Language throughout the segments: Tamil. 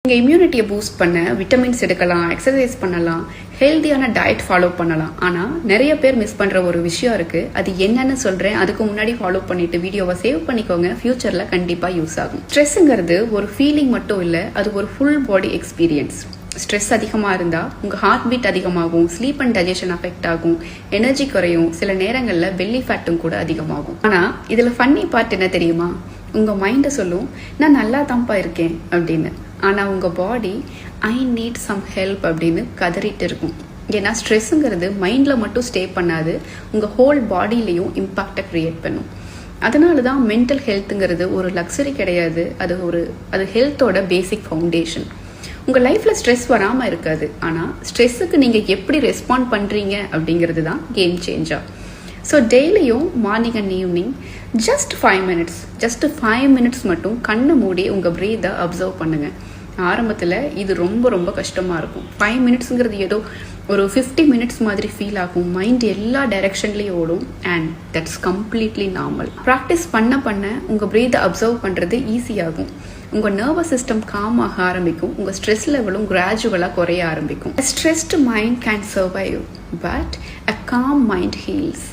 நீங்கள் இம்யூனிட்டியை பூஸ்ட் பண்ண விட்டமின்ஸ் எடுக்கலாம், எக்ஸசைஸ் பண்ணலாம், ஹெல்த்தியான டயட் ஃபாலோ பண்ணலாம். ஆனால் நிறைய பேர் மிஸ் பண்ணுற ஒரு விஷயம் இருக்குது. அது என்னன்னு சொல்கிறேன். அதுக்கு முன்னாடி ஃபாலோ பண்ணிவிட்டு வீடியோவை சேவ் பண்ணிக்கோங்க. ஃப்யூச்சரில் கண்டிப்பாக யூஸ் ஆகும். ஸ்ட்ரெஸ்ஸுங்கிறது ஒரு ஃபீலிங் மட்டும் இல்லை, அது ஒரு ஃபுல் பாடி எக்ஸ்பீரியன்ஸ். ஸ்ட்ரெஸ் அதிகமாக இருந்தால் உங்கள் ஹார்ட் பீட் அதிகமாகும், ஸ்லீப் அண்ட் டைஜஷன் அஃபெக்ட் ஆகும், எனர்ஜி குறையும், சில நேரங்களில் பெல்லி ஃபேட்டும் கூட அதிகமாகும். ஆனால் இதில் ஃபன்னி பார்ட் என்ன தெரியுமா? உங்கள் மைண்டை சொல்லும், நான் நல்லா தான்ப்பா இருக்கேன் அப்படின்னு. ஆனால் உங்கள் பாடி ஐ நீட் சம் ஹெல்ப் அப்படின்னு கதறிட்டு இருக்கும். ஏன்னா ஸ்ட்ரெஸ்ஸுங்கிறது மைண்டில் மட்டும் ஸ்டே பண்ணாது, உங்கள் ஹோல் பாடியிலையும் இம்பாக்டை க்ரியேட் பண்ணும். அதனால தான் மென்டல் ஹெல்த்துங்கிறது ஒரு லக்ஸரி கிடையாது, அது ஹெல்த்தோட பேசிக் ஃபவுண்டேஷன். உங்கள் லைஃப்பில் ஸ்ட்ரெஸ் வராமல் இருக்காது, ஆனால் ஸ்ட்ரெஸ்ஸுக்கு நீங்கள் எப்படி ரெஸ்பாண்ட் பண்ணுறீங்க அப்படிங்கிறது தான் கேம் சேஞ்சர். ஸோ டெய்லியும் morning and evening just 5 minutes மட்டும் கண்ணை மூடி உங்கள் ப்ரீத்தை அப்சர்வ் பண்ணுங்கள். ஆரம்பத்தில் இது ரொம்ப ரொம்ப கஷ்டமாக இருக்கும். 5 மினிட்ஸுங்கிறது ஏதோ ஒரு 50 மினிட்ஸ் மாதிரி ஃபீல் ஆகும். மைண்ட் எல்லா டைரெக்ஷன்லேயும் ஓடும். And that's completely normal. Practice பண்ண உங்கள் ப்ரீத்தை அப்சர்வ் பண்ணுறது ஈஸியாகும். உங்கள் நர்வஸ் சிஸ்டம் காம் ஆக ஆரம்பிக்கும். உங்கள் ஸ்ட்ரெஸ் லெவலும் கிராஜுவலாக குறைய ஆரம்பிக்கும். A stressed mind can survive, but a calm mind heals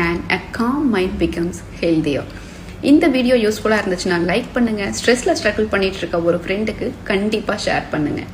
and a calm mind becomes healthier. இந்த வீடியோ யூஸ்ஃபுல்லாக இருந்துச்சுன்னா லைக் பண்ணுங்கள். ஸ்ட்ரெஸ்ஸில் ஸ்ட்ரகிள் பண்ணிட்டு இருக்க ஒரு ஃப்ரெண்டுக்கு கண்டிப்பாக ஷேர் பண்ணுங்கள்.